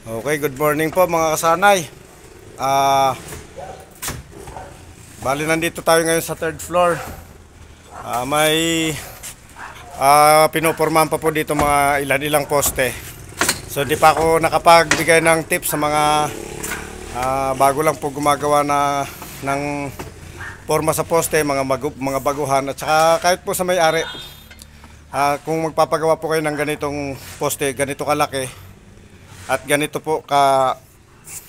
Okay, good morning po mga kasanay. Bali nandito tayo ngayon sa third floor. May pinopormahan pa po dito mga ilan-ilang poste. So di pa ako nakapagbigay ng tips sa mga bago lang po gumagawa ng forma sa poste, mga baguhan at saka kahit po sa may-ari. Kung magpapagawa po kayo ng ganitong poste, ganito kalaki at ganito po ka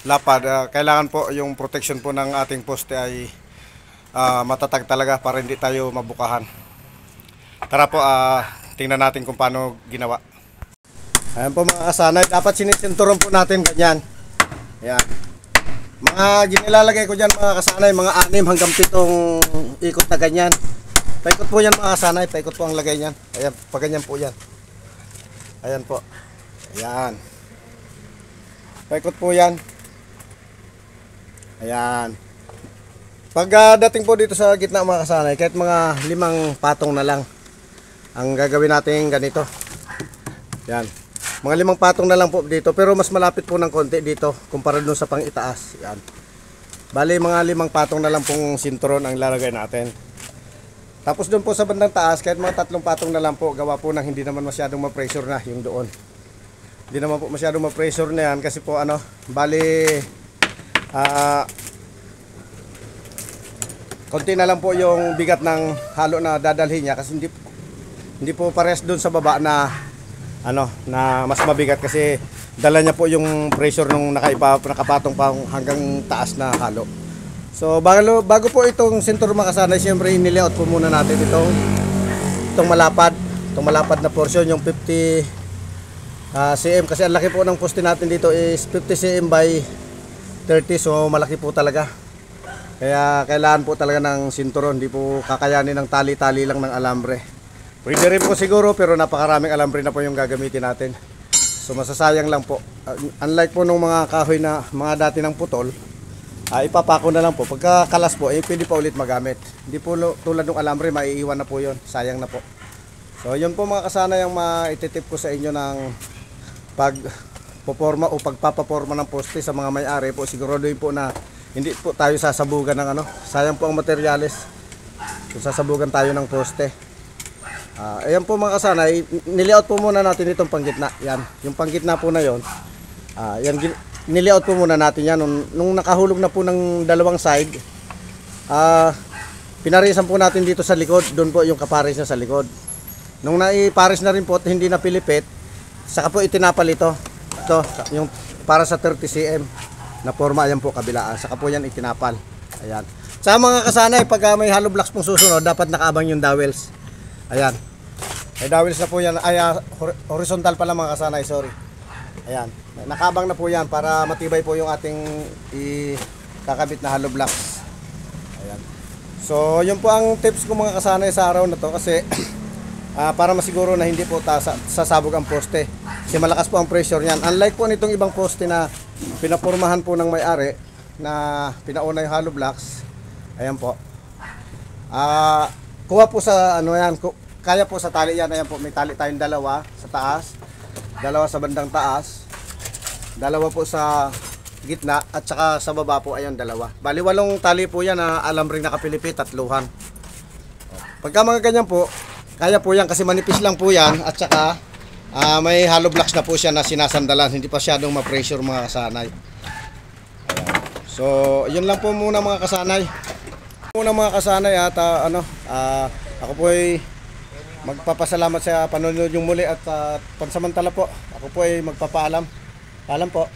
lapad, kailangan po yung protection po ng ating poste ay matatag talaga para hindi tayo mabukahan. Tara po, tingnan natin kung paano ginawa. Ayan po mga kasanay, dapat sinisinturon po natin ganyan. Ayan. Mga ginilalagay ko dyan mga kasanay, mga 6 hanggang 7 ikot na ganyan. Paikot po yan mga kasanay, paikot po ang lagay niyan. Ayan, paganyan po yan. Ayan po. Ayan. Paikot po yan. Ayan. Pag dating po dito sa gitna mga kasanay, kahit mga 5 patong na lang ang gagawin natin ganito. Yan. Mga 5 patong na lang po dito, pero mas malapit po ng konti dito kumpara dun sa pang itaas. Yan. Bali mga 5 patong na lang pong sinturon ang lalagay natin. Tapos doon po sa bandang taas, kahit mga 3 patong na lang po, gawa po ng hindi naman masyadong ma-pressure na yung doon. Hindi naman po masyadong ma-pressure na yan kasi po bali konti na lang po yung bigat ng halo na dadalhin niya kasi hindi po parehas doon sa baba na na mas mabigat kasi dala niya po yung pressure nung nakapatong pa hanggang taas na halo. So bago po itong sintur makasanay, siyempre inilayout po muna natin itong malapad na portion, yung 50 cm kasi ang laki po ng poste natin dito is 50 cm by 30, so malaki po talaga. Kaya kailangan po talaga ng sinturon, hindi po kakayanin ng tali-tali lang ng alambre. Pwede rin po siguro pero napakaraming alambre na po yung gagamitin natin. So masasayang lang po. Unlike po nung mga kahoy na mga dati ng putol, ipapako na lang po. Pagka kalas po, pwede pa ulit magamit. Hindi po tulad ng alambre, maiiwan na po yun. Sayang na po. So yun po mga kasanay ang maititip ko sa inyo ng pagpoporma o pagpapaporma ng poste sa mga may-ari po. Siguraduhin po na hindi po tayo sasabugan ng sayang po ang materyales kung sasabugan tayo ng poste. Ayan po mga kasanay, nilayout po muna natin itong panggitna. Yan, yung panggitna po na yon. Yan, nilayout po muna natin yan. Nung nakahulog na po ng dalawang side, pinarisan po natin dito sa likod. Doon po yung kaparis niya sa likod. Nung naiparis na rin po at hindi na pilipit, saka po itinapal ito. Ito, yung para sa 30 cm na forma, ayan po kabilaan. Saka po yan itinapal. Ayan. Sa mga kasanay, pag may hollow blocks pong susunod, dapat nakaabang yung dowels. Ayan. May dowels na po yan. Horizontal pala mga kasanay, sorry. Ayan. Nakabang na po yan para matibay po yung ating kakabit na hollow blocks. Ayan. So, yun po ang tips ko mga kasanay sa araw na to kasi para masiguro na hindi po sasabog ang poste. Kasi malakas po ang pressure niyan. Unlike po nitong ibang poste na pinapormahan po ng may-ari na pinauna yung hollow blocks. Ayan po. Kuha po sa yan, kaya po sa tali yan. Ayan po, may tali tayong dalawa sa taas, dalawa sa bandang taas, dalawa po sa gitna at saka sa baba po ayan dalawa. Bali 8 tali po yan na alambre nakapilipit, 3. Pagka mga ganyan po, kaya po yan kasi manipis lang po yan at saka may hollow blocks na po siya na sinasandalan, hindi pa syadong ma-pressure mga kasanay. So, yun lang po muna mga kasanay. At ako po ay magpapasalamat sa panonood yung muli at pansamantala po. Ako po ay magpapaalam. Paalam po.